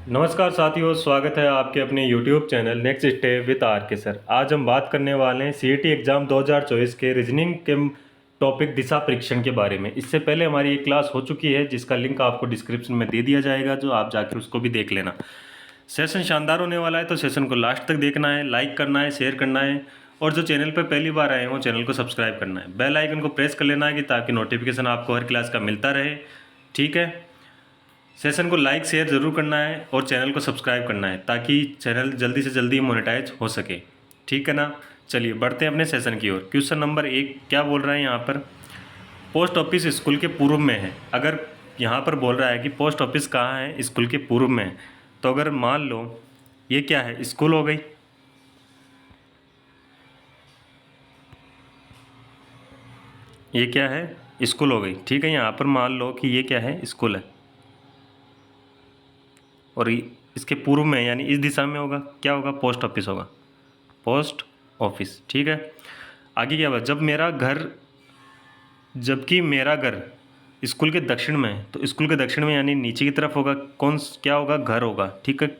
नमस्कार साथियों, स्वागत है आपके अपने YouTube channel next step with R K sir. आज हम बात करने वाले हैं सीईटी एग्ज़ाम 2024 के रीजनिंग के टॉपिक दिशा परीक्षण के बारे में। इससे पहले हमारी एक क्लास हो चुकी है जिसका लिंक आपको डिस्क्रिप्शन में दे दिया जाएगा, जो आप जाकर उसको भी देख लेना। सेशन शानदार होने वाला है, तो सेशन को लास्ट तक देखना है, लाइक करना है, शेयर करना है, और जो चैनल पर पहली बार आए हों चैनल को सब्सक्राइब करना है, बेल आइकन को प्रेस कर लेना है कि ताकि नोटिफिकेशन आपको हर क्लास का मिलता रहे। ठीक है, सेशन को लाइक शेयर ज़रूर करना है और चैनल को सब्सक्राइब करना है ताकि चैनल जल्दी से जल्दी मोनेटाइज हो सके। ठीक है ना। चलिए बढ़ते हैं अपने सेशन की ओर। क्वेश्चन नंबर 1 क्या बोल रहा है यहाँ पर, पोस्ट ऑफिस स्कूल के पूर्व में है। अगर यहाँ पर बोल रहा है कि पोस्ट ऑफिस कहाँ है, स्कूल के पूर्व में है, तो अगर मान लो ये क्या है, स्कूल हो गई। ये क्या है, स्कूल हो गई। ठीक है, यहाँ पर मान लो कि ये क्या है, स्कूल है, और इसके पूर्व में यानी इस दिशा में होगा, क्या होगा, पोस्ट ऑफिस होगा, पोस्ट ऑफिस। ठीक है, आगे क्या होगा, जबकि मेरा घर स्कूल के दक्षिण में है, तो स्कूल के दक्षिण में यानी नीचे की तरफ होगा, क्या होगा, घर होगा। ठीक है,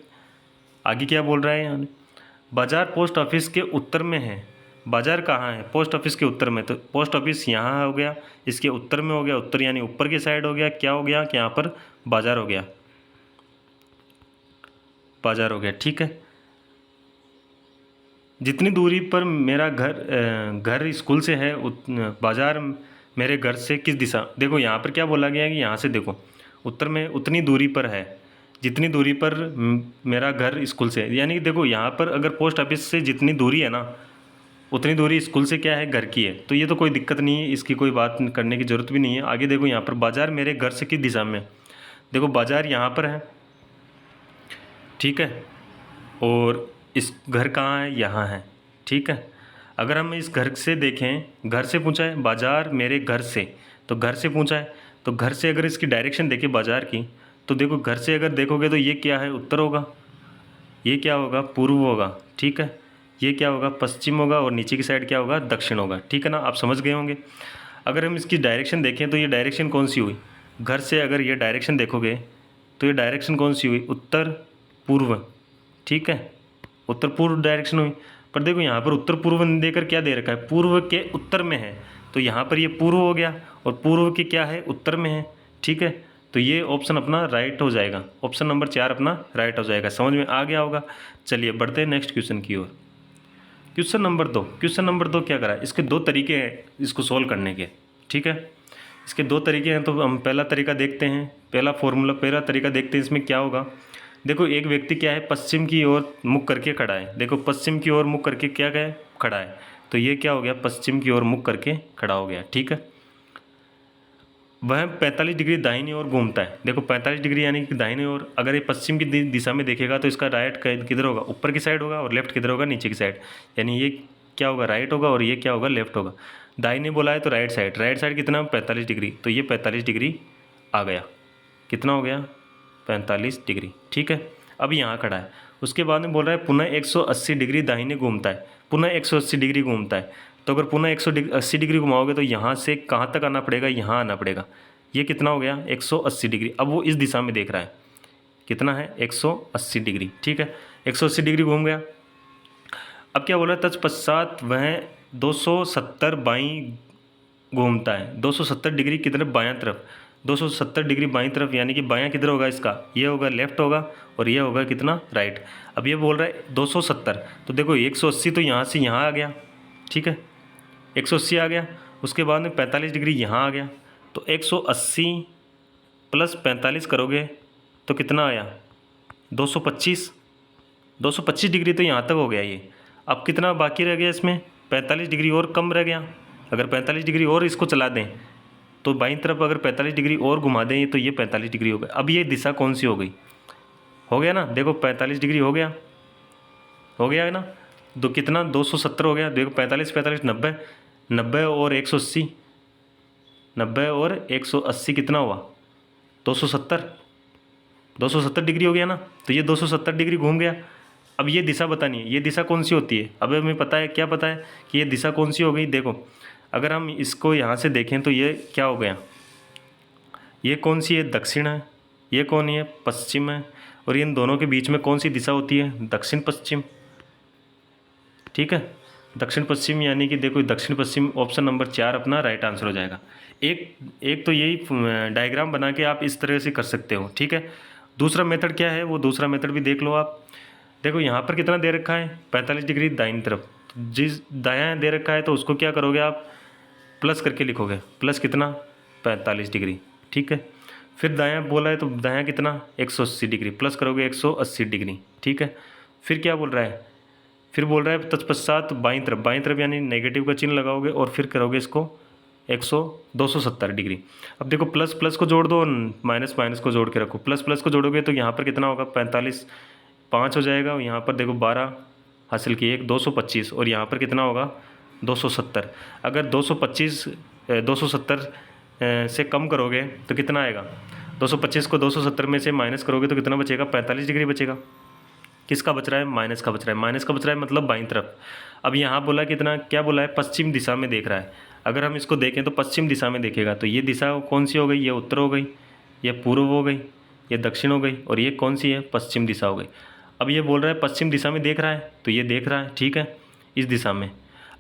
आगे क्या बोल रहा है यानी बाजार पोस्ट ऑफिस के उत्तर में है। बाजार कहाँ है, पोस्ट ऑफिस के उत्तर में, तो पोस्ट ऑफिस यहाँ हो गया, इसके उत्तर में हो गया, उत्तर यानी ऊपर की साइड हो गया, क्या हो गया कि यहाँ पर बाजार हो गया, बाजार हो गया। ठीक है, जितनी दूरी पर मेरा घर स्कूल से है बाजार मेरे घर से किस दिशा, देखो यहाँ पर क्या बोला गया है कि यहाँ से देखो उत्तर में उतनी दूरी पर है जितनी दूरी पर मेरा घर स्कूल से है। यानी कि देखो यहाँ पर अगर पोस्ट ऑफिस से जितनी दूरी है ना, उतनी दूरी स्कूल से क्या है, घर की है, तो ये तो कोई दिक्कत नहीं है, इसकी कोई बात करने की ज़रूरत भी नहीं है। आगे देखो यहाँ पर बाजार मेरे घर से किस दिशा में, देखो बाजार यहाँ पर है। ठीक है, और इस घर कहाँ है, यहाँ है। ठीक है, अगर हम इस घर से देखें, घर से पूछा है, बाज़ार मेरे घर से, तो घर से पूछा है, तो घर से अगर इसकी डायरेक्शन देखें बाज़ार की, तो देखो घर से अगर देखोगे तो ये क्या है, उत्तर होगा, ये क्या होगा, पूर्व होगा। ठीक है, ये क्या होगा, पश्चिम होगा, और नीचे की साइड क्या होगा, दक्षिण होगा। ठीक है ना, आप समझ गए होंगे। अगर हम इसकी डायरेक्शन देखें तो ये डायरेक्शन कौन सी हुई, घर से अगर ये डायरेक्शन देखोगे तो ये डायरेक्शन कौन सी हुई, उत्तर पूर्व। ठीक है, उत्तर पूर्व डायरेक्शन हुई। पर देखो यहाँ पर उत्तर पूर्व देकर क्या दे रखा है, पूर्व के उत्तर में है, तो यहाँ पर ये पूर्व हो गया, और पूर्व के क्या है, उत्तर में है। ठीक है, तो ये ऑप्शन अपना राइट हो जाएगा, ऑप्शन नंबर 4 अपना राइट हो जाएगा। समझ में आ गया होगा। चलिए बढ़ते हैं नेक्स्ट क्वेश्चन की ओर। क्वेश्चन नंबर 2 क्या करा है, इसके 2 तरीके हैं इसको सोल्व करने के। ठीक है, इसके 2 तरीके हैं, तो हम पहला तरीका देखते हैं, पहला तरीका देखते हैं। इसमें क्या होगा, देखो एक व्यक्ति क्या है, पश्चिम की ओर मुख करके खड़ा है। देखो पश्चिम की ओर मुख करके क्या है, खड़ा है, तो ये क्या हो गया, पश्चिम की ओर मुख करके खड़ा हो गया। ठीक है, वह 45 डिग्री दाहिनी ओर घूमता है। देखो 45 डिग्री यानी कि दाहिनी ओर, अगर ये पश्चिम की दिशा में देखेगा तो इसका राइट किधर होगा, ऊपर की साइड होगा, और लेफ्ट किधर होगा, नीचे की साइड। यानी ये क्या होगा, राइट होगा, और ये क्या होगा, लेफ्ट होगा। दाहिने बोला है तो राइट साइड कितना, 45 डिग्री, तो ये 45 डिग्री आ गया। कितना हो गया, 45 डिग्री। ठीक है, अब यहाँ खड़ा है, उसके बाद में बोल रहा है पुनः 180 डिग्री दाहिने घूमता है, पुनः 180 डिग्री घूमता है। तो अगर पुनः 180 डिग्री घुमाओगे तो यहाँ से कहाँ तक आना पड़ेगा, यहाँ आना पड़ेगा। ये कितना हो गया, 180 डिग्री। अब वो इस दिशा में देख रहा है, कितना है, 180 डिग्री। ठीक है, 180 डिग्री घूम गया। अब क्या बोल रहा है, तत्पश्चात वह 270 बाईं घूमता है। 270 डिग्री की तरफ, बायां तरफ, 270 डिग्री बाईं तरफ, यानी कि बायां किधर होगा इसका, ये होगा लेफ्ट होगा, और ये होगा कितना, राइट। अब ये बोल रहा है 270, तो देखो 180 तो यहाँ से यहाँ आ गया। ठीक है, 180 आ गया, उसके बाद में 45 डिग्री यहाँ आ गया, तो 180 प्लस 45 करोगे तो कितना आया, 225। 225 डिग्री तो यहाँ तक हो गया ये। अब कितना बाकी रह गया इसमें, 45 डिग्री और कम रह गया। अगर 45 डिग्री और इसको चला दें तो बाईं तरफ अगर 45 डिग्री और घुमा दें तो ये 45 डिग्री हो गया। अब ये दिशा कौन सी हो गई, हो गया ना, देखो 45 डिग्री हो गया है ना, तो कितना, 270 हो गया। देखो 45 45 90, 90 और 180, 90 और 180 कितना हुआ, 270। 270 डिग्री हो गया ना, तो ये 270 डिग्री घूम गया। अब ये दिशा बतानी है, ये दिशा कौन सी होती है। अब हमें पता है, क्या पता है कि ये दिशा कौन सी हो गई। देखो अगर हम इसको यहाँ से देखें तो ये क्या हो गया, ये कौन सी है, दक्षिण है। ये कौन है? पश्चिम है। और इन दोनों के बीच में कौन सी दिशा होती है? दक्षिण पश्चिम। ठीक है, दक्षिण पश्चिम यानी कि देखो दक्षिण पश्चिम ऑप्शन नंबर 4 अपना राइट आंसर हो जाएगा। एक एक तो यही डायग्राम बना के आप इस तरह से कर सकते हो। ठीक है, दूसरा मेथड क्या है, वो दूसरा मेथड भी देख लो आप। देखो यहाँ पर कितना दे रखा है? 45 डिग्री दाहिनी तरफ। जिस दायां दे रखा है तो उसको क्या करोगे आप? प्लस करके लिखोगे। प्लस कितना? 45 डिग्री। ठीक है, फिर दायां बोला है तो दायां कितना? 180 डिग्री। प्लस करोगे 180 डिग्री। ठीक है, फिर क्या बोल रहा है? फिर बोल रहा है तत्पश्चात बाईं तरफ यानी नेगेटिव का चिन्ह लगाओगे और फिर करोगे इसको 270 डिग्री। अब देखो प्लस प्लस को जोड़ दो और माइनस माइनस को जोड़ के रखो। प्लस प्लस को जोड़ोगे तो यहाँ पर कितना होगा? 45 5 हो जाएगा। और यहाँ पर देखो 12 हासिल किए, 225। और यहाँ पर कितना होगा? 270। अगर 270 से कम करोगे तो कितना आएगा? 225 को 270 में से माइनस करोगे तो कितना बचेगा? 45 डिग्री बचेगा। किसका बच रहा है? माइनस का बच रहा है। माइनस का बच रहा है मतलब बाईं तरफ। अब यहाँ बोला कितना, क्या बोला है? पश्चिम दिशा में देख रहा है। अगर हम इसको देखें तो पश्चिम दिशा में देखेगा तो ये दिशा कौन सी हो गई? ये उत्तर हो गई, ये पूर्व हो गई, ये दक्षिण हो गई, और ये कौन सी है? पश्चिम दिशा हो गई। अब ये बोल रहा है पश्चिम दिशा में देख रहा है तो ये देख रहा है, ठीक है, इस दिशा में।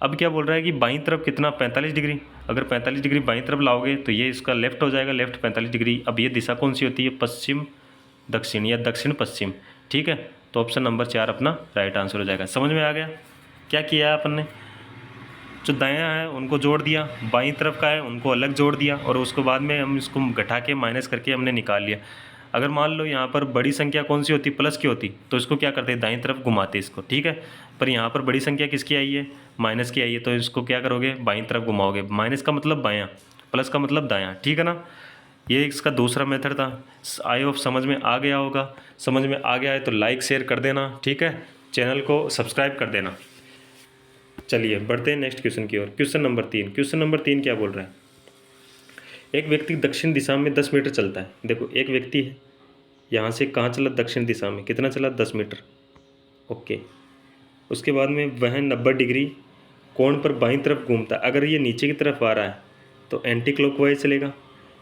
अब क्या बोल रहा है कि बाईं तरफ कितना? 45 डिग्री। अगर 45 डिग्री बाईं तरफ लाओगे तो ये इसका लेफ्ट हो जाएगा, लेफ्ट 45 डिग्री। अब ये दिशा कौन सी होती है? पश्चिम दक्षिण या दक्षिण पश्चिम। ठीक है, तो ऑप्शन नंबर 4 अपना राइट आंसर हो जाएगा। समझ में आ गया क्या किया है अपन ने? जो दायां है उनको जोड़ दिया, बाईं तरफ का है उनको अलग जोड़ दिया, और उसके बाद में हम इसको घटा के माइनस करके हमने निकाल लिया। अगर मान लो यहाँ पर बड़ी संख्या कौन सी होती? प्लस की होती, तो इसको क्या करते? दाईं तरफ घुमाते इसको। ठीक है, पर यहाँ पर बड़ी संख्या किसकी आई है? माइनस की आई है, तो इसको क्या करोगे? बाईं तरफ घुमाओगे। माइनस का मतलब बायां, प्लस का मतलब दायां। ठीक है ना, ये इसका दूसरा मेथड था। आई होप समझ में आ गया होगा। समझ में आ गया है तो लाइक शेयर कर देना। ठीक है, चैनल को सब्सक्राइब कर देना। चलिए बढ़ते हैं नेक्स्ट क्वेश्चन की ओर। Question number 3। क्वेश्चन नंबर 3 क्या बोल रहा है? एक व्यक्ति दक्षिण दिशा में 10 मीटर चलता है। देखो एक व्यक्ति है, यहाँ से कहाँ चला? दक्षिण दिशा में। कितना चला? 10 मीटर। ओके, उसके बाद में वह 90 डिग्री कोण पर बाईं तरफ घूमता है। अगर ये नीचे की तरफ आ रहा है तो एंटी क्लॉकवाइज चलेगा।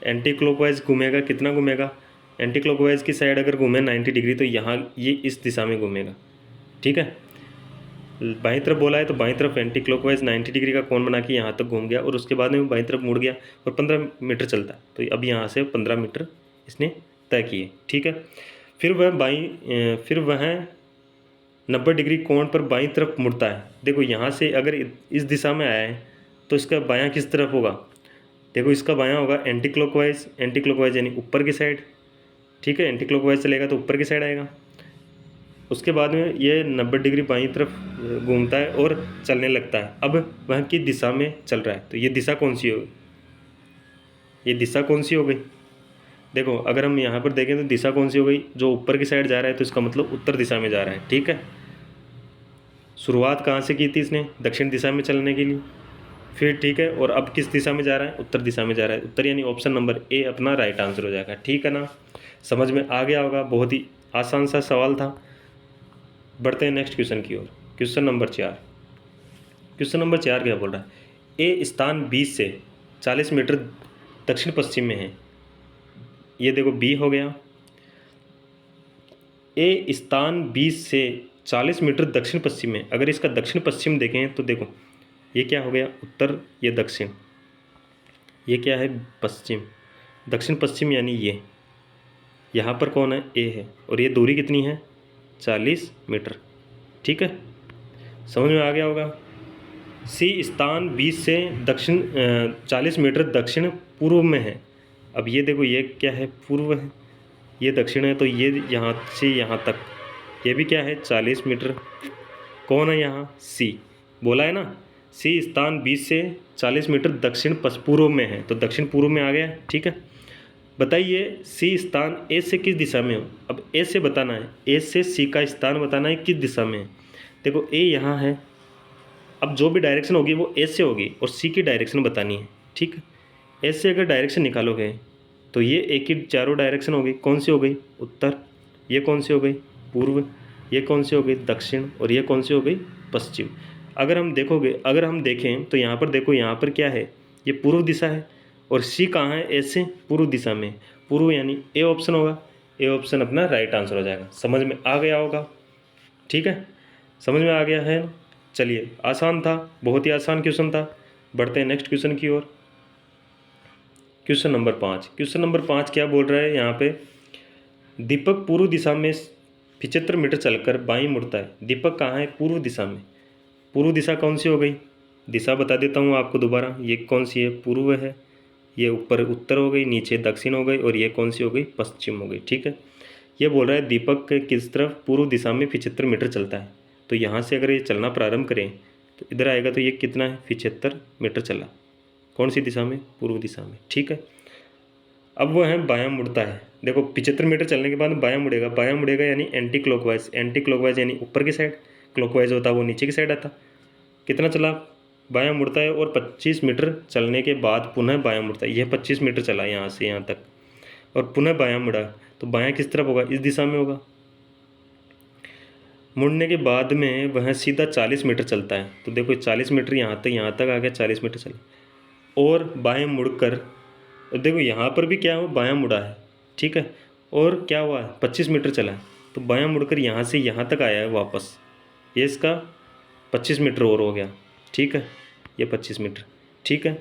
एंटी क्लॉकवाइज घूमेगा, कितना घूमेगा? एंटी क्लॉकवाइज की साइड अगर घूमे 90 डिग्री तो यहाँ ये इस दिशा में घूमेगा। ठीक है, बाईं तरफ बोला है तो बाईं तरफ एंटी क्लॉकवाइज 90 डिग्री का कोण बना के यहाँ तक घूम गया, और उसके बाद में बाईं तरफ मुड़ गया और 15 मीटर चलता है। तो अब यहाँ से 15 मीटर इसने तय किए। ठीक है, फिर वह 90 डिग्री कोण पर बाईं तरफ मुड़ता है। देखो यहाँ से अगर इस दिशा में आया है तो इसका बायां किस तरफ होगा? देखो इसका बायां होगा एंटी क्लॉकवाइज यानी ऊपर की साइड। ठीक है, एंटी क्लॉकवाइज चलेगा तो ऊपर की साइड आएगा। उसके बाद में ये 90 डिग्री बाईं तरफ घूमता है और चलने लगता है। अब वह किस दिशा में चल रहा है? तो ये दिशा कौन सी होगी? ये दिशा कौन सी हो गई? देखो अगर हम यहाँ पर देखें तो दिशा कौन सी हो गई? जो ऊपर की साइड जा रहा है तो इसका मतलब उत्तर दिशा में जा रहा है। ठीक है, शुरुआत कहाँ से की थी इसने? दक्षिण दिशा में चलने के लिए। फिर ठीक है, और अब किस दिशा में जा रहा है? उत्तर दिशा में जा रहा है। उत्तर यानी ऑप्शन नंबर ए अपना राइट आंसर हो जाएगा। ठीक है ना, समझ में आ गया होगा। बहुत ही आसान सा सवाल था। बढ़ते हैं नेक्स्ट क्वेश्चन की ओर। Question number 4। क्वेश्चन नंबर 4 क्या बोल रहा है? ए स्थान 20 से 40 मीटर दक्षिण पश्चिम में है। ये देखो बी हो गया। ए स्थान 20 से 40 मीटर दक्षिण पश्चिम में। अगर इसका दक्षिण पश्चिम देखें तो देखो ये क्या हो गया? उत्तर, ये दक्षिण, ये क्या है? पश्चिम। दक्षिण पश्चिम यानी ये यहाँ पर कौन है? ए है, और ये दूरी कितनी है? 40 मीटर। ठीक है, समझ में आ गया होगा। सी स्थान 20 से 40 मीटर दक्षिण पूर्व में है। अब ये देखो ये क्या है? पूर्व है, ये दक्षिण है, तो ये यहाँ से यहाँ तक ये भी क्या है? 40 मीटर। कौन है यहाँ? सी बोला है ना। सी स्थान 20 से 40 मीटर दक्षिण पूर्व में है, तो दक्षिण पूर्व में आ गया। ठीक है, बताइए सी स्थान ए से किस दिशा में हो? अब ए से बताना है, ए से सी का स्थान बताना है किस दिशा में है। देखो ए यहाँ है, अब जो भी डायरेक्शन होगी वो ए से होगी और सी की डायरेक्शन बतानी है। ठीक है, ए से अगर डायरेक्शन निकालोगे तो ये ए की चारों डायरेक्शन हो गई। कौन सी हो गई? उत्तर। ये कौन सी हो गई? पूर्व। ये कौन सी हो गई? दक्षिण। और ये कौन सी हो गई? पश्चिम। अगर हम देखें तो यहाँ पर देखो, यहाँ पर क्या है? ये पूर्व दिशा है, और सी कहाँ है? ए से पूर्व दिशा में। पूर्व यानी ए ऑप्शन होगा। ए ऑप्शन अपना राइट आंसर हो जाएगा। समझ में आ गया होगा, ठीक है, समझ में आ गया है। चलिए, आसान था, बहुत ही आसान क्वेश्चन था। बढ़ते हैं नेक्स्ट क्वेश्चन की ओर। Question number 5। क्वेश्चन नंबर 5 क्या बोल रहा है यहाँ पे, दीपक पूर्व दिशा में 75 मीटर चलकर बाईं मुड़ता है। दीपक कहाँ है? पूर्व दिशा में। पूर्व दिशा कौन सी हो गई? दिशा बता देता हूँ आपको दोबारा, ये कौन सी है? पूर्व है। ये ऊपर उत्तर हो गई, नीचे दक्षिण हो गई, और ये कौन सी हो गई? पश्चिम हो गई, ठीक है। ये बोल रहा है दीपक किस तरफ पूर्व दिशा में 75 मीटर चलता है। तो यहाँ से अगर ये चलना प्रारंभ करें तो इधर आएगा, तो ये कितना है? 75 मीटर चला। कौन सी दिशा में? पूर्व दिशा में, ठीक है। अब वो है बायां मुड़ता है। देखो 75 मीटर चलने के बाद बायां मुड़ेगा। बायां मुड़ेगा यानी एंटी क्लॉकवाइज। एंटी क्लॉकवाइज यानी ऊपर की साइड, क्लॉकवाइज होता है वो नीचे की साइड आता। कितना चला? बायां मुड़ता है और 25 मीटर चलने के बाद पुनः बायां मुड़ता है। यह 25 मीटर चला यहाँ से यहाँ तक और पुनः बायां मुड़ा, तो बायां किस तरफ होगा? इस दिशा में होगा। मुड़ने के बाद में वह सीधा 40 मीटर चलता है। तो देखो 40 मीटर यहाँ तक आ गया, 40 मीटर चला और बाएं मुड़कर, और देखो यहाँ पर भी क्या हुआ? बायां मुड़ा है, ठीक है। और क्या हुआ? 25 मीटर चला है, तो बायां मुड़कर यहाँ से यहाँ तक आया है वापस। ये इसका 25 मीटर और हो गया, ठीक है। ये 25 मीटर, ठीक है।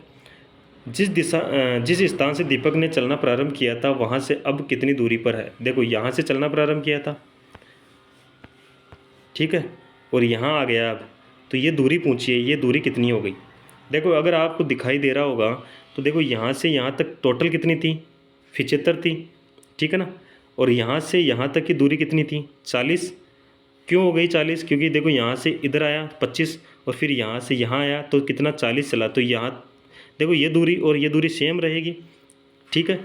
जिस स्थान से दीपक ने चलना प्रारंभ किया था वहाँ से अब कितनी दूरी पर है? देखो यहाँ से चलना प्रारंभ किया था, ठीक है, और यहाँ आ गया अब, तो ये दूरी पूछिए, ये दूरी कितनी हो गई? देखो अगर आपको दिखाई दे रहा होगा तो देखो यहाँ से यहाँ तक टोटल कितनी थी? 75 थी, ठीक है ना। और यहाँ से यहाँ तक की दूरी कितनी थी? 40। क्यों हो गई 40? क्योंकि देखो यहाँ से इधर आया 25 और फिर यहाँ से यहाँ आया तो कितना? 40 चला। तो यहाँ देखो ये दूरी और ये दूरी सेम रहेगी, ठीक है।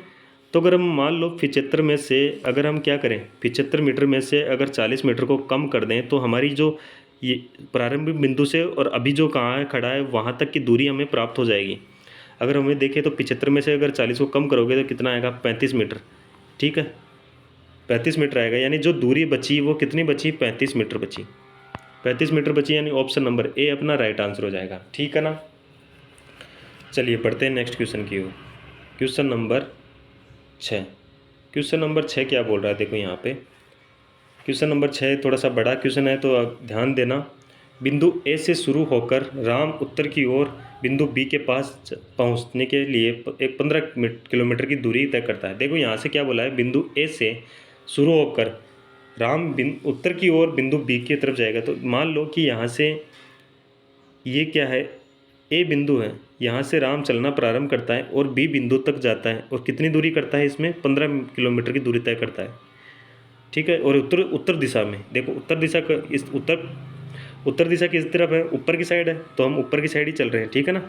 तो अगर हम मान लो 75 में से अगर हम क्या करें, 75 मीटर में से अगर 40 मीटर को कम कर दें तो हमारी जो ये प्रारंभिक बिंदु से और अभी जो कहाँ है खड़ा है वहाँ तक की दूरी हमें प्राप्त हो जाएगी। अगर हमें देखें तो 75 में से अगर 40 को कम करोगे तो कितना आएगा? 35 मीटर, ठीक है। 35 मीटर आएगा, यानी जो दूरी बची वो कितनी बची? 35 मीटर बची। 35 मीटर बची, यानी ऑप्शन नंबर ए अपना राइट आंसर हो जाएगा, ठीक है ना। चलिए बढ़ते हैं नेक्स्ट क्वेश्चन की ओर। Question number 6। क्वेश्चन नंबर 6 क्या बोल रहा है? देखो यहाँ पे क्वेश्चन नंबर 6 थोड़ा सा बड़ा क्वेश्चन है, तो आप ध्यान देना। बिंदु ए से शुरू होकर राम उत्तर की ओर बिंदु बी के पास पहुँचने के लिए एक 15 किलोमीटर की दूरी तय करता है। देखो यहाँ से क्या बोला है? बिंदु ए से शुरू होकर राम उत्तर की ओर बिंदु बी की तरफ जाएगा। तो मान लो कि यहाँ से ये क्या है? ए बिंदु है, यहाँ से राम चलना प्रारंभ करता है और बी बिंदु तक जाता है, और कितनी दूरी करता है? इसमें 15 किलोमीटर की दूरी तय करता है, ठीक है। और उत्तर दिशा में देखो, उत्तर दिशा का इस उत्तर दिशा किस तरफ है? ऊपर की साइड है, तो हम ऊपर की साइड ही चल रहे हैं, ठीक है ना।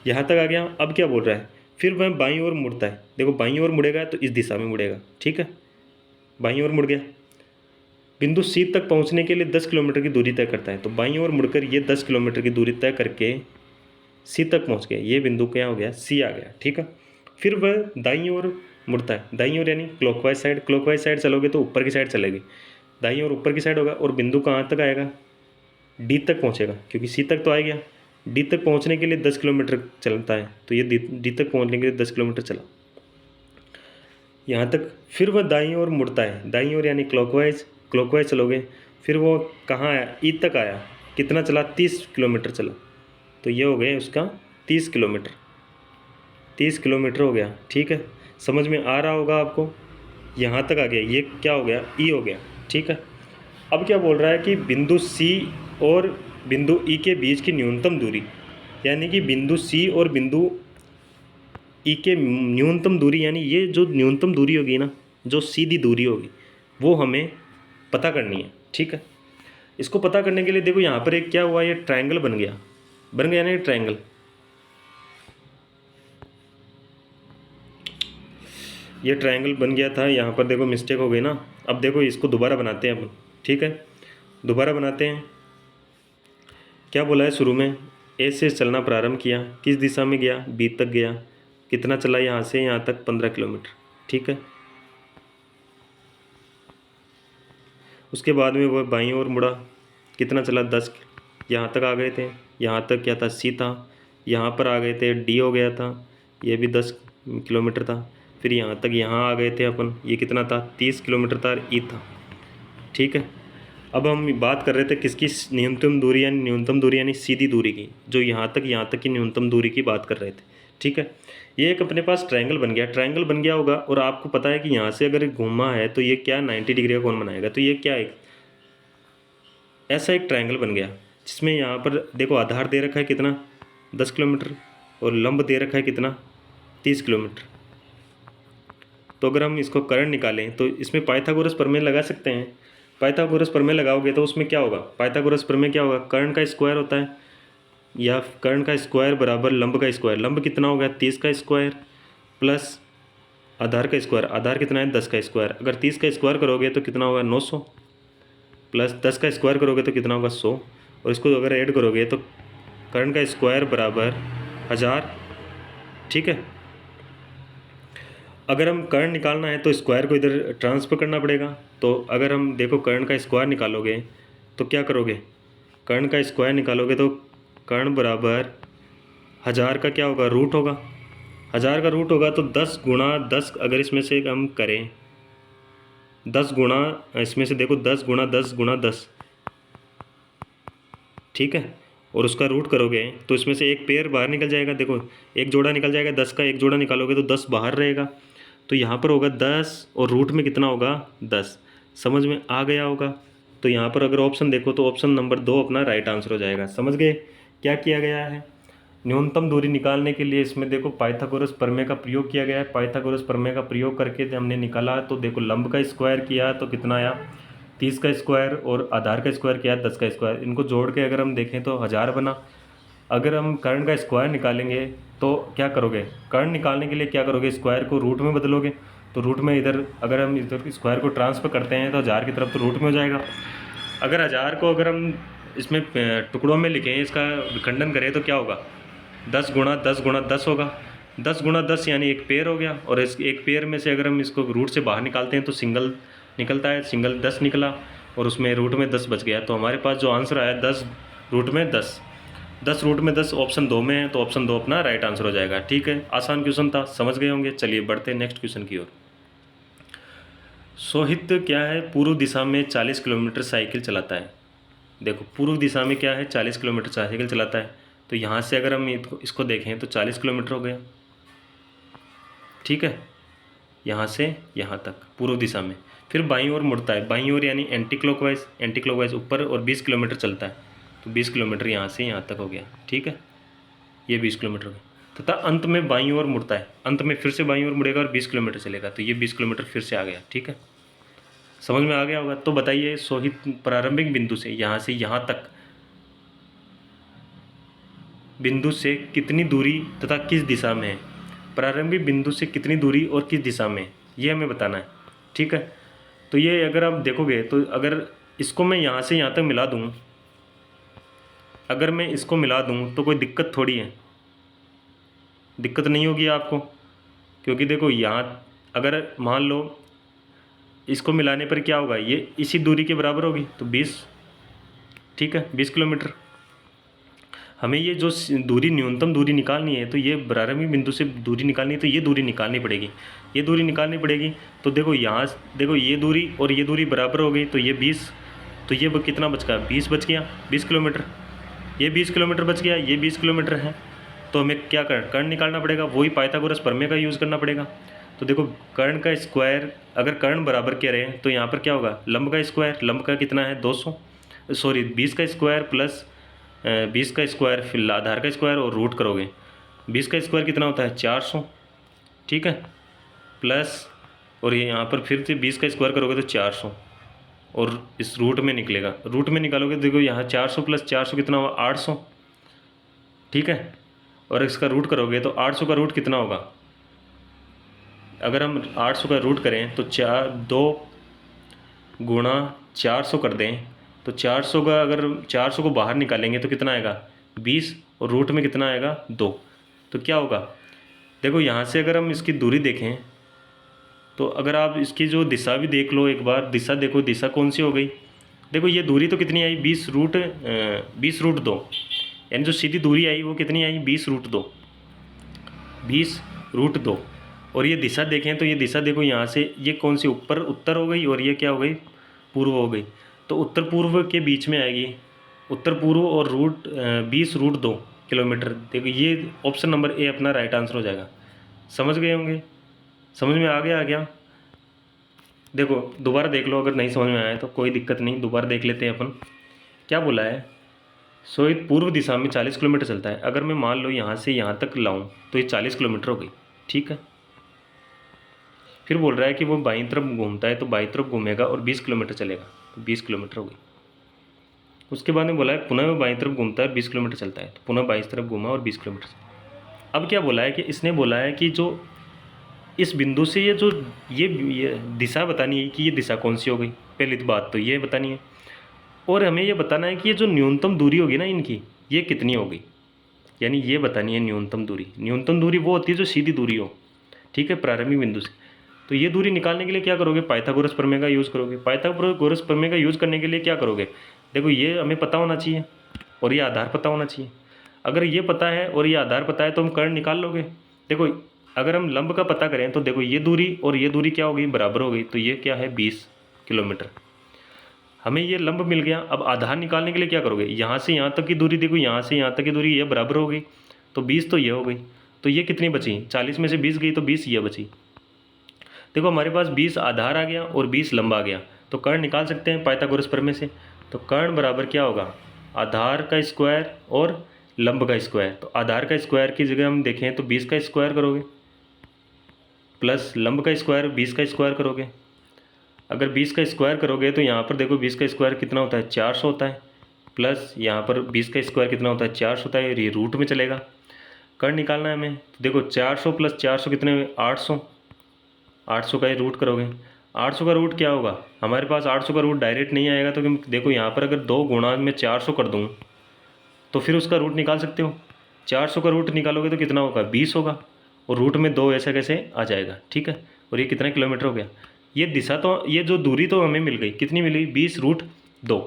यहाँ तक आ गया। अब क्या बोल रहा है? फिर वह बाईं ओर मुड़ता है। देखो बाईं ओर मुड़ेगा तो इस दिशा में मुड़ेगा, ठीक है। बाईं ओर मुड़ गया। बिंदु सी तक पहुँचने के लिए 10 किलोमीटर की दूरी तय करता है। तो बाईं ओर मुड़कर ये 10 किलोमीटर की दूरी तय करके सी तक पहुँच गया। ये बिंदु क्या हो गया? सी आ गया, ठीक है। फिर वह दाईं ओर मुड़ता है। दाईं ओर यानी क्लॉकवाइज साइड। क्लॉकवाइज साइड चलोगे तो ऊपर की साइड चलेगी। दाईं ओर ऊपर की साइड होगा और बिंदु कहाँ तक आएगा? डी तक पहुँचेगा, क्योंकि सी तक तो आ गया। डी तक पहुँचने के लिए 10 किलोमीटर चलता है, तो ये डी तक पहुँचने के लिए 10 किलोमीटर चला यहाँ तक। फिर वह दाईं ओर मुड़ता है। दाईं ओर यानी क्लॉकवाइज। क्लॉकवाइज चलोगे, फिर वो कहाँ आया? ई तक आया। कितना चला? 30 किलोमीटर चला। तो ये हो गया उसका 30 किलोमीटर। 30 किलोमीटर हो गया, ठीक है। समझ में आ रहा होगा आपको। यहाँ तक आ गया। ये क्या हो गया? ई हो गया, ठीक है। अब क्या बोल रहा है कि बिंदु सी और बिंदु ई के बीच की न्यूनतम दूरी, यानी कि बिंदु सी और बिंदु ई के न्यूनतम दूरी, यानी ये जो न्यूनतम दूरी होगी ना, जो सीधी दूरी होगी, वो हमें पता करनी है, ठीक है। इसको पता करने के लिए देखो यहाँ पर एक क्या हुआ? ये ट्रायंगल बन गया। ना ये ट्रायंगल। ये ट्रायंगल बन गया था, यहाँ पर देखो मिस्टेक हो गई ना। अब देखो इसको दोबारा बनाते हैं अपन, ठीक है। दोबारा बनाते हैं। क्या बोला है शुरू में? ए से चलना प्रारंभ किया, किस दिशा में गया? बी तक गया। कितना चला? यहाँ से यहाँ तक 15 किलोमीटर, ठीक है। उसके बाद में वह बाईं ओर मुड़ा। कितना चला? 10। यहाँ तक आ गए थे। यहाँ तक क्या था? सी था। यहाँ पर आ गए थे, डी हो गया था। ये भी 10 किलोमीटर था। फिर यहाँ तक यहाँ आ गए थे अपन, ये कितना था 30 किलोमीटर था, ई था। ठीक है, अब हम बात कर रहे थे किसकी, न्यूनतम दूरी यानी सीधी दूरी की, जो यहाँ तक की न्यूनतम दूरी की बात कर रहे थे। ठीक है, ये एक अपने पास ट्रायंगल बन गया होगा, और आपको पता है कि यहाँ से अगर घूमा है तो ये क्या 90 डिग्री का कोण बनाएगा। तो ये क्या है, ऐसा एक ट्रायंगल बन गया जिसमें यहाँ पर देखो आधार दे रखा है कितना 10 किलोमीटर, और लंब दे रखा है कितना 30 किलोमीटर। तो अगर हम इसको कर्ण निकालें तो इसमें पाइथागोरस प्रमेय लगा सकते हैं। पाइथागोरस प्रमेय लगाओगे तो उसमें क्या होगा, पाइथागोरस प्रमेय क्या होगा, कर्ण का स्क्वायर होता है, या कर्ण का स्क्वायर बराबर लंब का स्क्वायर। लंब कितना होगा 30 का स्क्वायर प्लस आधार का स्क्वायर, आधार कितना है 10 का स्क्वायर। अगर 30 का स्क्वायर करोगे तो कितना होगा 900, प्लस 10 का स्क्वायर करोगे तो कितना होगा 100, और इसको अगर ऐड करोगे तो कर्ण का स्क्वायर बराबर 1000। ठीक है, अगर हम कर्ण निकालना है तो स्क्वायर को इधर ट्रांसफर करना पड़ेगा। तो अगर हम देखो कर्ण का स्क्वायर निकालोगे तो क्या करोगे, कर्ण का स्क्वायर निकालोगे तो कर्ण बराबर 1000 का क्या होगा, रूट होगा। 1000 का रूट होगा तो 10 गुणा 10, अगर इसमें से हम करें 10 गुणा, इसमें से देखो 10 गुणा 10 गुणा 10, ठीक है, और उसका रूट करोगे तो इसमें से एक पेयर बाहर निकल जाएगा। देखो एक जोड़ा निकल जाएगा, 10 का एक जोड़ा निकालोगे तो 10 बाहर रहेगा, तो यहाँ पर होगा 10 और रूट में कितना होगा 10। समझ में आ गया होगा। तो यहाँ पर अगर ऑप्शन देखो तो ऑप्शन नंबर 2 अपना राइट आंसर हो जाएगा। समझ गए क्या किया गया है। न्यूनतम दूरी निकालने के लिए इसमें देखो पाइथागोरस प्रमेय का प्रयोग किया गया है। पाइथागोरस प्रमेय का प्रयोग करके हमने निकाला, तो देखो लंब का स्क्वायर किया तो कितना आया 30 का स्क्वायर, और आधार का स्क्वायर किया 10 का स्क्वायर। इनको जोड़ के अगर हम देखें तो 1000 बना। अगर हम कर्ण का स्क्वायर निकालेंगे तो क्या करोगे, कर्ण निकालने के लिए क्या करोगे, स्क्वायर को रूट में बदलोगे। तो रूट में इधर अगर हम इधर स्क्वायर को ट्रांसफर करते हैं तो 1000 की तरफ तो रूट में हो जाएगा। अगर 1000 को अगर हम इसमें टुकड़ों में लिखें, इसका विखंडन करें तो क्या होगा 10 गुणा 10 गुणा 10 होगा। 10 गुणा 10 यानी एक पेयर हो गया, और इस एक पेयर में से अगर हम इसको रूट से बाहर निकालते हैं तो सिंगल निकलता है, सिंगल 10 निकला, और उसमें रूट में 10 बच गया। तो हमारे पास जो आंसर आया 10 रूट में 10, 10 रूट में 10 ऑप्शन 2 में है, तो ऑप्शन 2 अपना राइट आंसर हो जाएगा। ठीक है, आसान क्वेश्चन था, समझ गए होंगे। चलिए बढ़ते हैं नेक्स्ट क्वेश्चन की ओर। सोहित क्या है, पूर्व दिशा में 40 किलोमीटर साइकिल चलाता है। देखो पूर्व दिशा में क्या है 40 किलोमीटर साइकिल चलाता है, तो यहाँ से अगर हम इसको देखें तो 40 किलोमीटर हो गया। ठीक है, यहाँ से यहाँ तक पूर्व दिशा में। फिर बाईं ओर मुड़ता है, बाईं ओर यानी एंटी क्लॉकवाइज ऊपर, और 20 किलोमीटर चलता है, तो 20 किलोमीटर यहाँ से यहाँ तक हो गया। ठीक है, ये 20 किलोमीटर हो गया। तथा अंत में बाईं ओर मुड़ता है, अंत में फिर से बाईं ओर मुड़ेगा और 20 किलोमीटर चलेगा, तो ये 20 किलोमीटर फिर से आ गया। ठीक है, समझ में आ गया होगा। तो बताइए सोहित प्रारंभिक बिंदु से यहाँ तक बिंदु से कितनी दूरी तथा किस दिशा में है। प्रारंभिक बिंदु से कितनी दूरी और किस दिशा में, ये हमें बताना है। ठीक है, तो ये अगर आप देखोगे तो अगर इसको मैं यहाँ से यहाँ तक मिला दूँ, अगर मैं इसको मिला दूँ तो कोई दिक्कत थोड़ी है, दिक्कत नहीं होगी आपको, क्योंकि देखो यहाँ अगर मान लो इसको मिलाने पर क्या होगा, ये इसी दूरी के बराबर होगी, तो 20। ठीक है, 20 किलोमीटर। हमें ये जो दूरी न्यूनतम दूरी निकालनी है, तो ये प्रारंभिक बिंदु से दूरी निकालनी है, तो ये दूरी निकालनी पड़ेगी, ये दूरी निकालनी पड़ेगी। तो देखो यहाँ देखो ये दूरी और ये दूरी बराबर हो गई, तो ये 20, तो ये कितना बच गया 20 बच गया, 20 किलोमीटर, ये 20 किलोमीटर बच गया, ये 20 किलोमीटर है। तो हमें क्या कर्ण निकालना पड़ेगा, वही पाइथागोरस प्रमेय का यूज़ करना पड़ेगा। तो देखो कर्ण का स्क्वायर, अगर कर्ण बराबर क्या रहे तो यहाँ पर क्या होगा लंब का स्क्वायर, लंब का कितना है 200, सॉरी 20 का स्क्वायर प्लस 20 का स्क्वायर, फिर आधार का स्क्वायर और रूट करोगे, 20 का स्क्वायर कितना होता है 400। ठीक है, प्लस और ये यहाँ पर फिर से 20 का स्क्वायर करोगे तो 400, और इस रूट में निकलेगा, रूट में निकालोगे देखो यहाँ 400 प्लस 400 कितना होगा 800। ठीक है, और इसका रूट करोगे तो 800 का रूट कितना होगा, अगर हम 800 का रूट करें तो 2 गुणा 400 कर दें, तो 400 का अगर 400 को बाहर निकालेंगे तो कितना आएगा 20, और रूट में कितना आएगा 2। तो क्या होगा, देखो यहाँ से अगर हम इसकी दूरी देखें तो अगर आप इसकी जो दिशा भी देख लो एक बार, दिशा देखो, दिशा कौन सी हो गई, देखो ये दूरी तो कितनी आई 20 रूट 2, यानी जो सीधी दूरी आई वो कितनी आई 20 रूट 2, 20 रूट 2। और ये दिशा देखें तो ये दिशा देखो यहाँ से, ये कौन सी ऊपर उत्तर हो गई और ये क्या हो गई पूर्व हो गई। तो उत्तर पूर्व के बीच में आएगी, उत्तर पूर्व और रूट 20√2 किलोमीटर। देखो ये ऑप्शन नंबर ए अपना राइट आंसर हो जाएगा। समझ गए होंगे, समझ में आ गया देखो दोबारा देख लो, अगर नहीं समझ में आया तो कोई दिक्कत नहीं, दोबारा देख लेते हैं अपन। क्या बोला है, सोहित पूर्व दिशा में 40 किलोमीटर चलता है। अगर मैं मान लो यहाँ से यहाँ तक लाऊं तो ये 40 किलोमीटर हो गई, ठीक है। फिर बोल रहा है कि वो बाईं तरफ घूमता है तो बाईं तरफ घूमेगा और 20 किलोमीटर चलेगा, तो 20 किलोमीटर हो गई। उसके बाद में बोला है पुनः वो बाईं तरफ घूमता है 20 किलोमीटर चलता है, तो पुनः बाईं तरफ घूमा और 20 किलोमीटर। अब क्या बोला है कि इसने बोला है कि जो इस बिंदु से ये दिशा बतानी है कि ये दिशा कौन सी हो गई, पहली तो बात तो ये बतानी है। और हमें ये बताना है कि ये जो न्यूनतम दूरी होगी ना इनकी, ये कितनी होगी, यानी ये बतानी है न्यूनतम दूरी। न्यूनतम दूरी वो होती है जो सीधी दूरी हो, ठीक है, प्रारंभिक बिंदु से। तो ये दूरी निकालने के लिए क्या करोगे, पाइथागोरस प्रमेय का यूज़ करोगे। पाइथागोरस प्रमेय का यूज़ करने के लिए क्या करोगे, देखो ये हमें पता होना चाहिए और ये आधार पता होना चाहिए। अगर ये पता है और ये आधार पता है तो हम कर्ण निकाल लोगे। देखो अगर हम लंब का पता करें तो देखो ये दूरी और ये दूरी क्या हो गई, बराबर हो गई, तो ये क्या है 20 किलोमीटर। हमें ये लंब मिल गया। अब आधार निकालने के लिए क्या करोगे, यहाँ से यहाँ तक की दूरी, देखो यहाँ से यहाँ तक की दूरी ये बराबर हो गई, तो 20 तो ये हो गई, तो ये कितनी बची, 40 में से 20 गई तो 20 ये बची। देखो हमारे पास 20 आधार आ गया और 20 लंब आ गया, तो कर्ण निकाल सकते हैं पाइथागोरस प्रमेय से। तो कर्ण बराबर क्या होगा, आधार का स्क्वायर और लंब का स्क्वायर। तो आधार का स्क्वायर की जगह हम देखें तो 20 का स्क्वायर करोगे, प्लस लंब का स्क्वायर 20 का स्क्वायर करोगे। अगर 20 का स्क्वायर करोगे तो यहाँ पर देखो 20 का स्क्वायर कितना होता है, 400 होता है, प्लस यहाँ पर 20 का स्क्वायर कितना होता है, 400 होता है, ये रूट में चलेगा। कर्ण निकालना है हमें, तो देखो 400 प्लस 400 कितने हुए, 800। 800 का ये रूट करोगे, 800 का रूट क्या होगा, हमारे पास 800 का रूट डायरेक्ट नहीं आएगा, तो देखो यहाँ पर अगर 2 गुणा में 400 कर दूँ तो फिर उसका रूट निकाल सकते हो। 400 का रूट निकालोगे तो कितना होगा, 20 होगा, और रूट में 2 ऐसा कैसे आ जाएगा, ठीक है। और ये कितना किलोमीटर हो गया, ये दिशा तो, ये जो दूरी तो हमें मिल गई, कितनी मिली, 20√2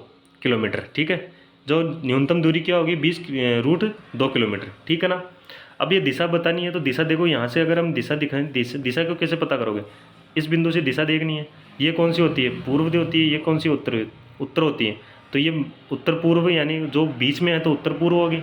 किलोमीटर, ठीक है। जो न्यूनतम दूरी क्या होगी, 20√2 किलोमीटर, ठीक है ना। अब ये दिशा बतानी है, तो दिशा देखो यहाँ से अगर हम दिशा दिखाएं, दिशा को कैसे पता करोगे, इस बिंदु से दिशा देखनी है, ये कौन सी होती है, पूर्व होती है, ये कौन सी उत्तर होती है, तो ये उत्तर पूर्व, यानी जो बीच में है तो उत्तर पूर्व होगी।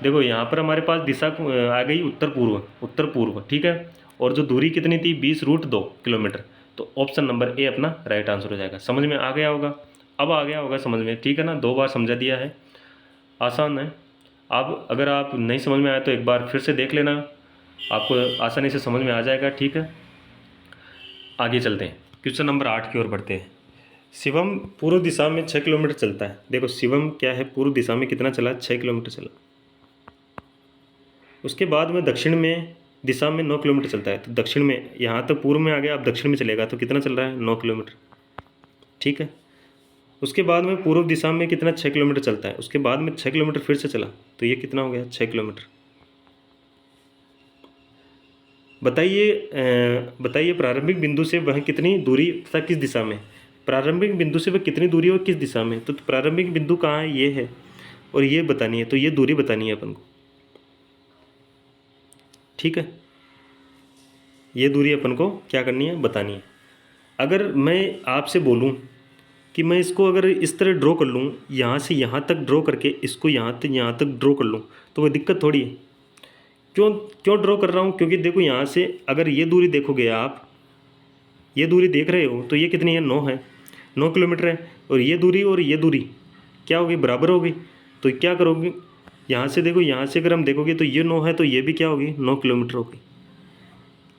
देखो यहाँ पर हमारे पास दिशा आ गई उत्तर पूर्व, ठीक है। और जो दूरी कितनी थी, 20√2 किलोमीटर। तो ऑप्शन नंबर ए अपना राइट आंसर हो जाएगा। समझ में आ गया होगा, अब आ गया होगा समझ में, ठीक है ना। 2 बार समझा दिया है, आसान है। अब अगर आप नहीं समझ में आया तो एक बार फिर से देख लेना, आपको आसानी से समझ में आ जाएगा, ठीक है। आगे चलते हैं, क्वेश्चन नंबर 8 की ओर बढ़ते हैं। शिवम पूर्व दिशा में 6 किलोमीटर चलता है। देखो शिवम क्या है, पूर्व दिशा में कितना चला, 6 किलोमीटर चला। उसके बाद में दक्षिण में दिशा में 9 किलोमीटर चलता है। तो दक्षिण में, यहाँ तक पूर्व में आ गया, अब दक्षिण में चलेगा तो कितना चल रहा है, 9 किलोमीटर, ठीक है। उसके बाद में पूर्व दिशा में कितना, 6 किलोमीटर चलता है। उसके बाद में 6 किलोमीटर फिर से चला, तो ये कितना हो गया, 6 किलोमीटर। बताइए प्रारंभिक बिंदु से वह कितनी दूरी तथा किस दिशा में, प्रारंभिक बिंदु से वह कितनी दूरी और किस दिशा में। तो प्रारंभिक बिंदु कहाँ है, ये है, और ये बतानी है, तो ये दूरी बतानी है अपन को, ठीक है। ये दूरी अपन को क्या करनी है, बतानी है। अगर मैं आपसे बोलूं कि मैं इसको अगर इस तरह ड्रॉ कर लूँ, यहाँ से यहाँ तक ड्रॉ करके इसको यहाँ तक ड्रॉ कर लूँ, तो कोई दिक्कत थोड़ी है। क्यों ड्रॉ कर रहा हूँ, क्योंकि देखो यहाँ से अगर ये दूरी देखोगे आप, ये दूरी देख रहे हो तो ये कितनी है, 9 है, 9 किलोमीटर है। और ये दूरी क्या होगी, बराबर होगी। तो क्या करोगे, यहाँ से देखो, यहाँ से अगर हम देखोगे तो ये 9 है, तो ये भी क्या होगी, 9 किलोमीटर होगी।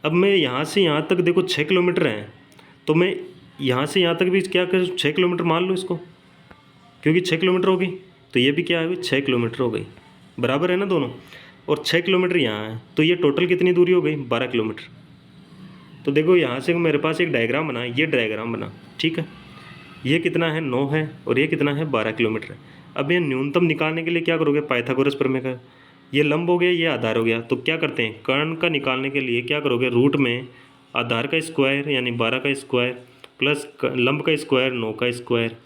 अब मैं यहाँ से यहाँ तक देखो 6 किलोमीटर है, तो मैं यहाँ से यहाँ तक भी क्या कर, 6 किलोमीटर मान लो इसको, क्योंकि 6 किलोमीटर होगी, तो ये भी क्या है, 6 किलोमीटर हो गई, बराबर है ना दोनों। और 6 किलोमीटर यहाँ है, तो ये टोटल कितनी दूरी हो गई, 12 किलोमीटर। तो देखो यहाँ से मेरे पास एक डायग्राम बना, ये डायग्राम बना, ठीक है। ये कितना है, 9 है, और ये कितना है, 12 किलोमीटर है। अब ये न्यूनतम निकालने के लिए क्या करोगे, पाइथागोरस प्रमेय का, ये लंब हो गया, ये आधार हो गया, तो क्या करते हैं, कर्ण का निकालने के लिए क्या करोगे, रूट में आधार का स्क्वायर यानी 12 का स्क्वायर प्लस लंब का स्क्वायर 9 का स्क्वायर।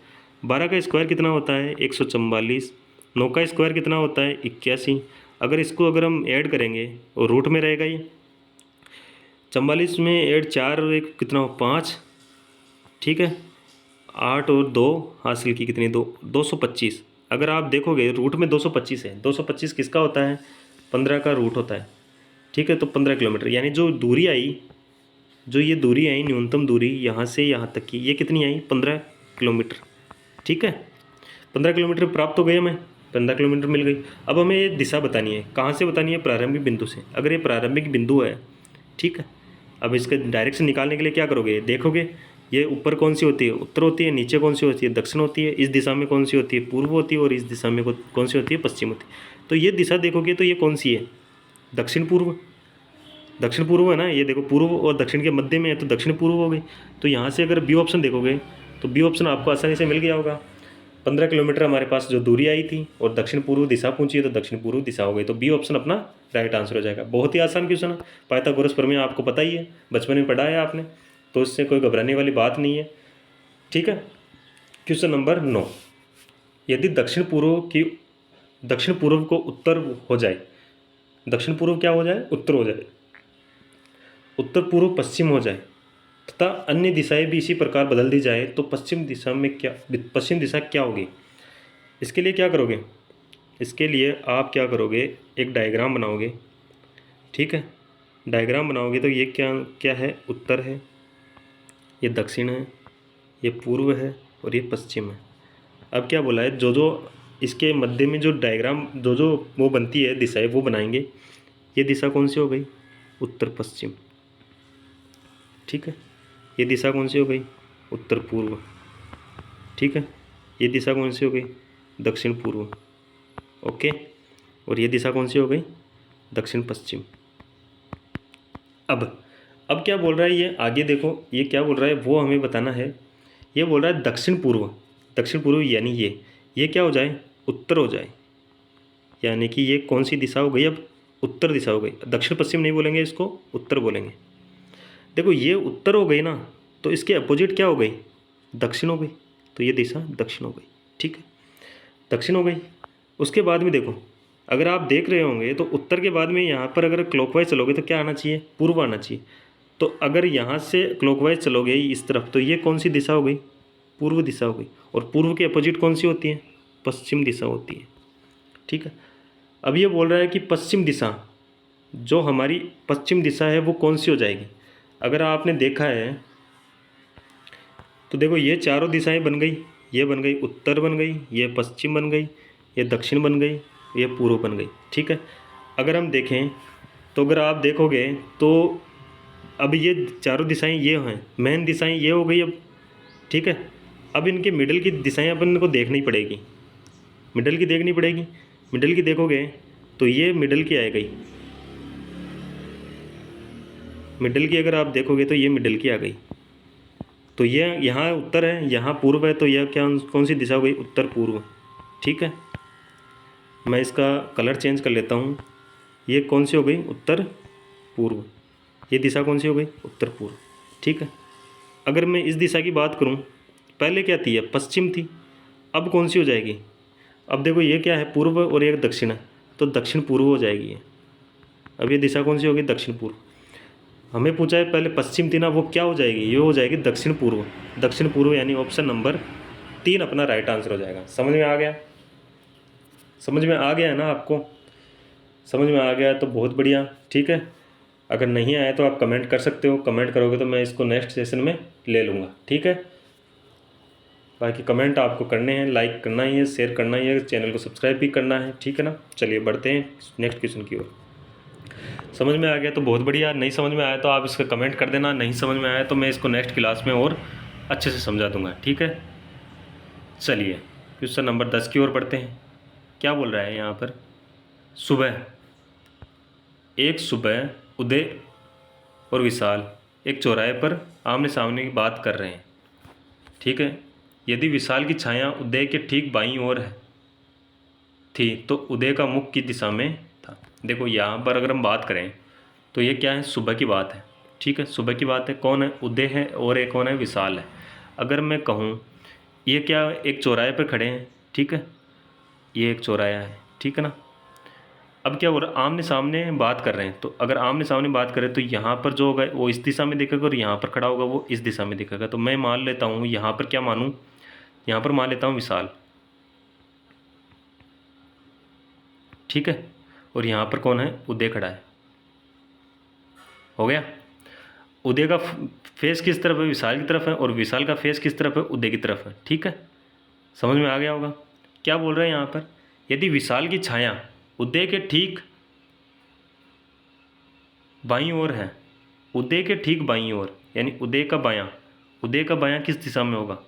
12 का स्क्वायर कितना होता है, 144। 9 का स्क्वायर कितना होता है, 81। अगर इसको अगर हम ऐड करेंगे और रूट में रहेगा ये 44 में 8 4 और 1 कितना हो 5, ठीक है। 8 और 2 हासिल की कितनी 225। अगर आप देखोगे रूट में 225 है, 225 किसका होता है 15 का रूट होता है, ठीक है। तो 15 किलोमीटर यानी जो दूरी आई, जो ये दूरी आई न्यूनतम दूरी यहाँ से यहाँ तक की, ये कितनी आई 15 किलोमीटर, ठीक है। 15 किलोमीटर प्राप्त हो गए हमें, 15 किलोमीटर मिल गई। अब हमें ये दिशा बतानी है, कहाँ से बतानी है प्रारंभिक बिंदु से। अगर ये प्रारंभिक बिंदु है, ठीक है। अब इसका डायरेक्शन निकालने के लिए क्या करोगे, देखोगे ये ऊपर कौन सी होती है उत्तर होती है, नीचे कौन सी होती है दक्षिण होती है, इस दिशा में कौन सी होती है पूर्व होती है और इस दिशा में कौन सी होती है पश्चिम होती है। तो ये दिशा देखोगे तो ये कौन सी है दक्षिण पूर्व, दक्षिण पूर्व है ना। ये देखो पूर्व और दक्षिण के मध्य में है तो दक्षिण पूर्व हो गई। तो यहाँ से अगर बी ऑप्शन देखोगे तो बी ऑप्शन आपको आसानी से मिल गया होगा। 15 किलोमीटर हमारे पास जो दूरी आई थी और दक्षिण पूर्व दिशा पूछी है तो दक्षिण पूर्व दिशा हो गई। तो बी ऑप्शन अपना राइट आंसर हो जाएगा। बहुत ही आसान क्वेश्चन है, पाइथागोरस प्रमेय आपको पता ही है, बचपन में पढ़ा है आपने, तो इससे कोई घबराने वाली बात नहीं है, ठीक है। क्वेश्चन नंबर 9, यदि दक्षिण पूर्व को उत्तर हो जाए, दक्षिण पूर्व क्या हो जाए उत्तर हो जाए, उत्तर पूर्व पश्चिम हो जाए तथा अन्य दिशाएं भी इसी प्रकार बदल दी जाए तो पश्चिम दिशा क्या होगी। इसके लिए क्या करोगे, इसके लिए आप क्या करोगे एक डायग्राम बनाओगे, ठीक है। डायग्राम बनाओगे तो ये क्या क्या है उत्तर है, ये दक्षिण है, ये पूर्व है और ये पश्चिम है। अब क्या बोला है, जो जो इसके मध्य में जो डायग्राम जो जो वो बनती है दिशाएं वो बनाएंगे। ये दिशा कौन सी हो गई उत्तर पश्चिम, ठीक है। ये दिशा कौन सी हो गई उत्तर पूर्व, ठीक है। ये दिशा कौन सी हो गई दक्षिण पूर्व, ओके। और ये दिशा कौन सी हो गई दक्षिण पश्चिम। अब क्या बोल रहा है ये आगे देखो, ये क्या बोल रहा है वो हमें बताना है। ये बोल रहा है दक्षिण पूर्व यानी ये क्या हो जाए उत्तर हो जाए, यानी कि ये कौन सी दिशा हो गई अब उत्तर दिशा हो गई। दक्षिण पश्चिम नहीं बोलेंगे, इसको उत्तर बोलेंगे। देखो ये उत्तर हो गई ना, तो इसके अपोजिट क्या हो गई दक्षिण हो गई, तो ये दिशा दक्षिण हो गई, ठीक है, दक्षिण हो गई। उसके बाद में देखो अगर आप देख रहे होंगे तो उत्तर के बाद में यहाँ पर अगर क्लॉकवाइज चलोगे तो क्या आना चाहिए पूर्व आना चाहिए। तो अगर यहाँ से क्लॉकवाइज चलोगे इस तरफ तो ये कौन सी दिशा हो गई पूर्व दिशा हो गई। और पूर्व के अपोजिट कौन सी होती है पश्चिम दिशा होती है, ठीक है। अब ये बोल रहा है कि पश्चिम दिशा, जो हमारी पश्चिम दिशा है वो कौन सी हो जाएगी। अगर आपने देखा है तो देखो ये चारों दिशाएं बन गई, ये बन गई उत्तर बन गई, ये पश्चिम बन गई, ये दक्षिण बन गई, ये पूर्व बन गई, ठीक है। अगर हम देखें तो अगर आप देखोगे तो अब ये चारों दिशाएं ये हैं मेन दिशाएं ये हो गई अब, ठीक है। अब इनके मिडल की दिशाएं अपन को देखनी पड़ेगी, मिडल की देखनी पड़ेगी। मिडल की देखोगे तो ये मिडल की आ गई, मिडल की अगर आप देखोगे तो ये मिडल की आ गई। तो ये यहाँ उत्तर है यहाँ पूर्व है, तो यह क्या कौन सी दिशा हो गई उत्तर पूर्व, ठीक है। मैं इसका कलर चेंज कर लेता हूँ, ये कौन सी हो गई उत्तर पूर्व, ये दिशा कौन सी हो गई उत्तर पूर्व, ठीक है। अगर मैं इस दिशा की बात करूँ पहले क्या थी पश्चिम थी, अब कौन सी हो जाएगी। अब देखो ये क्या है पूर्व और ये दक्षिण है तो दक्षिण पूर्व हो जाएगी ये। अब ये दिशा कौन सी होगी दक्षिण पूर्व। हमें पूछा है पहले पश्चिम थी ना, वो क्या हो जाएगी ये हो जाएगी दक्षिण पूर्व। दक्षिण पूर्व यानी ऑप्शन नंबर 3 अपना राइट आंसर हो जाएगा। समझ में आ गया, समझ में आ गया है ना आपको, समझ में आ गया तो बहुत बढ़िया, ठीक है। अगर नहीं आया तो आप कमेंट कर सकते हो, कमेंट करोगे तो मैं इसको नेक्स्ट सेशन में ले लूँगा, ठीक है। बाकी कमेंट आपको करने हैं, लाइक करना ही है, शेयर करना ही है, चैनल को सब्सक्राइब भी करना है, ठीक है ना। चलिए बढ़ते हैं नेक्स्ट क्वेश्चन की ओर। समझ में आ गया तो बहुत बढ़िया, नहीं समझ में आया तो आप इसका कमेंट कर देना, नहीं समझ में आया तो मैं इसको नेक्स्ट क्लास में और अच्छे से समझा दूंगा, ठीक है। चलिए क्वेश्चन नंबर 10 की ओर बढ़ते हैं। क्या बोल रहा है यहाँ पर, सुबह उदय और विशाल एक चौराहे पर आमने सामने की बात कर रहे हैं, ठीक है। यदि विशाल की छाया उदय के ठीक बाईं ओर थी तो उदय का मुख की दिशा में था। देखो यहाँ पर अगर हम बात करें तो ये क्या है सुबह की बात है, ठीक है, सुबह की बात है। कौन है उदय है और एक कौन है विशाल है। अगर मैं कहूँ ये क्या एक चौराहे पर खड़े हैं, ठीक है, ये एक चौराहा है, ठीक है ना। अब क्या हो रहा है, आमने सामने बात कर रहे हैं, तो अगर आमने सामने बात करें तो यहाँ पर जो होगा वो इस दिशा में दिखेगा और यहाँ पर खड़ा होगा वो इस दिशा में दिखेगा। तो मैं मान लेता हूँ यहाँ पर, क्या मानूँ, यहाँ पर मान लेता हूँ विशाल, ठीक है। और यहाँ पर कौन है, उदय खड़ा है। हो गया। उदय का फेस किस तरफ है, विशाल की तरफ है, और विशाल का फेस किस तरफ है, उदय की तरफ है। ठीक है, समझ में आ गया होगा। क्या बोल रहे हैं यहाँ पर, यदि विशाल की छाया उदय के ठीक बाईं ओर है, उदय के ठीक बाईं ओर, यानी उदय का बायां किस दिशा में होगा।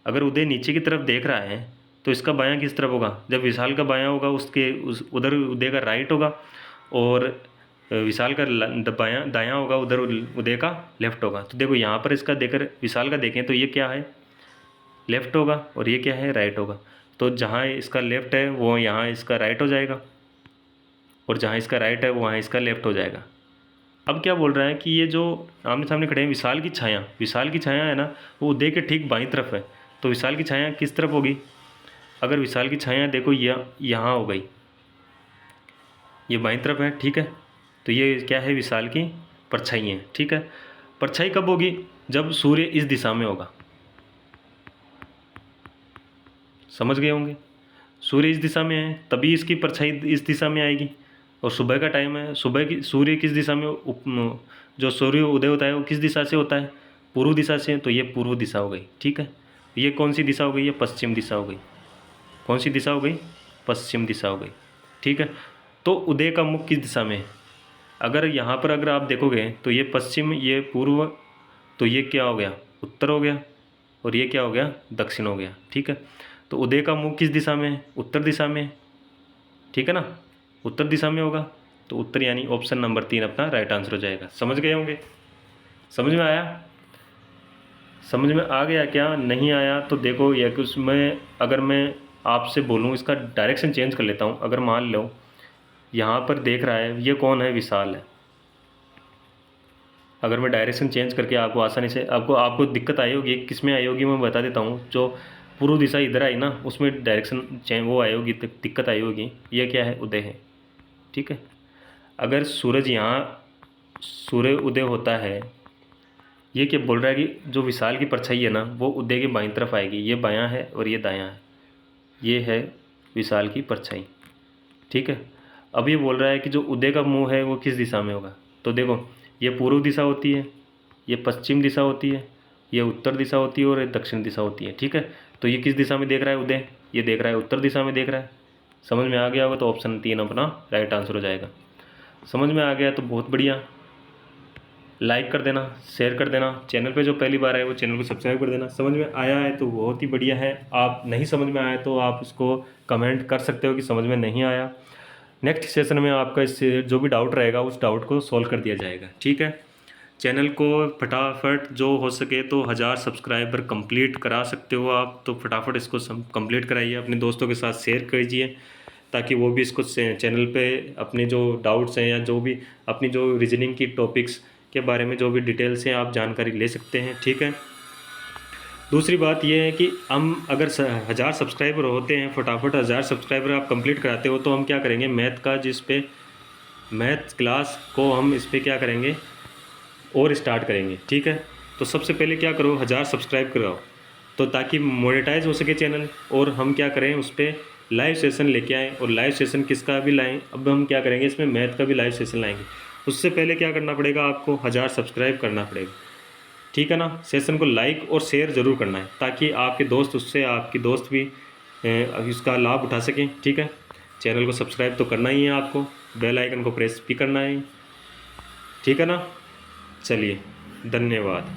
अगर उदय नीचे की तरफ देख रहा है तो इसका बायां किस तरफ होगा, जब विशाल का बायां होगा उसके उधर उदय का राइट होगा, और विशाल का बायां दायां होगा, उधर उदय का लेफ्ट होगा। तो देखो यहाँ पर इसका देकर विशाल का देखें तो ये क्या है, लेफ्ट होगा, और ये क्या है, राइट होगा। तो जहाँ इसका लेफ्ट है वो यहाँ इसका राइट हो जाएगा, और जहाँ इसका राइट है वहाँ इसका लेफ्ट हो जाएगा। अब क्या बोल रहा है कि ये जो आमने सामने खड़े हैं, विशाल की छाया है ना, वो उदय के ठीक बाईं तरफ है। तो विशाल की छाया किस तरफ होगी, अगर विशाल की छाया देखो यहाँ हो गई, ये बाईं तरफ है, ठीक है। तो ये क्या है, विशाल की परछाई है, ठीक है। परछाई कब होगी, जब सूर्य इस दिशा में होगा। समझ गए होंगे, सूर्य इस दिशा में है तभी इसकी परछाई इस दिशा में आएगी। और सुबह का टाइम है, सुबह की सूर्य किस दिशा में, जो सूर्य उदय होता है वो किस दिशा से होता है, पूर्व दिशा से। तो ये पूर्व दिशा हो गई, ठीक है। ये कौन सी दिशा हो गई, ये पश्चिम दिशा हो गई। कौन सी दिशा हो गई, पश्चिम दिशा हो गई, ठीक है। तो उदय का मुख किस दिशा में है, अगर यहाँ पर अगर आप देखोगे तो ये पश्चिम, ये पूर्व, तो ये क्या हो गया, उत्तर हो गया, और ये क्या हो गया, दक्षिण हो गया, ठीक है। तो उदय का मुख किस दिशा में है, उत्तर दिशा में है, ठीक है ना, उत्तर दिशा में होगा। तो उत्तर यानी ऑप्शन नंबर 3 अपना राइट आंसर हो जाएगा। समझ गए होंगे, समझ में आया, समझ में आ गया, क्या नहीं आया तो देखो, यह कि उसमें अगर मैं आपसे बोलूँ इसका डायरेक्शन चेंज कर लेता हूँ। अगर मान लो यहाँ पर देख रहा है, ये कौन है, विशाल है। अगर मैं डायरेक्शन चेंज करके आपको आसानी से, आपको दिक्कत आई होगी, किस में आई होगी मैं बता देता हूँ। जो पूर्व दिशा इधर आई ना, उसमें डायरेक्शन चेंज वो आई होगी, दिक्कत आई होगी। ये क्या है, उदय है, ठीक है। अगर सूरज यहाँ, सूर्य उदय होता है, ये क्या बोल रहा है कि जो विशाल की परछाई है ना वो उदय के बाईं तरफ आएगी। ये बायां है और ये दायां है, ये है विशाल की परछाई, ठीक है। अब ये बोल रहा है कि जो उदय का मुंह है वो किस दिशा में होगा। तो देखो, ये पूर्व दिशा होती है, ये पश्चिम दिशा होती है, ये उत्तर दिशा होती है, और ये दक्षिण दिशा होती है, ठीक है। तो ये किस दिशा में देख रहा है उदय, ये देख रहा है उत्तर दिशा में देख रहा है। समझ में आ गया होगा, तो ऑप्शन 3 अपना राइट आंसर हो जाएगा। समझ में आ गया तो बहुत बढ़िया, लाइक कर देना, शेयर कर देना। चैनल पे जो पहली बार आए वो चैनल को सब्सक्राइब कर देना। समझ में आया है तो बहुत ही बढ़िया है, आप नहीं समझ में आया तो आप उसको कमेंट कर सकते हो कि समझ में नहीं आया। नेक्स्ट सेशन में आपका इससे जो भी डाउट रहेगा उस डाउट को सॉल्व कर दिया जाएगा, ठीक है। चैनल को फटाफट जो हो सके तो 1000 सब्सक्राइबर कंप्लीट करा सकते हो आप, तो फटाफट इसको कंप्लीट कराइए, अपने दोस्तों के साथ शेयर कीजिए, ताकि वो भी इसको चैनल पे अपने जो डाउट्स हैं या जो भी अपनी जो रीजनिंग की टॉपिक्स के बारे में जो भी डिटेल्स हैं आप जानकारी ले सकते हैं, ठीक है। दूसरी बात यह है कि हम अगर 1000 सब्सक्राइबर होते हैं, फटाफट 1000 सब्सक्राइबर आप कंप्लीट कराते हो, तो हम क्या करेंगे, मैथ का जिस पे मैथ क्लास को हम इस पर क्या करेंगे और स्टार्ट करेंगे, ठीक है। तो सबसे पहले क्या करो, 1000 सब्सक्राइब कराओ, तो ताकि मोनेटाइज हो सके चैनल, और हम क्या करें उस पर लाइव सेशन लेके आएँ। और लाइव सेशन किसका भी लाएँ, अब हम क्या करेंगे इसमें मैथ का भी लाइव सेशन लाएंगे। उससे पहले क्या करना पड़ेगा, आपको 1000 सब्सक्राइब करना पड़ेगा, ठीक है ना। सेशन को लाइक और शेयर ज़रूर करना है, ताकि आपके दोस्त, उससे आपकी दोस्त भी इसका लाभ उठा सकें, ठीक है। चैनल को सब्सक्राइब तो करना ही है आपको, बेल आइकन को प्रेस भी करना है, ठीक है ना। चलिए, धन्यवाद।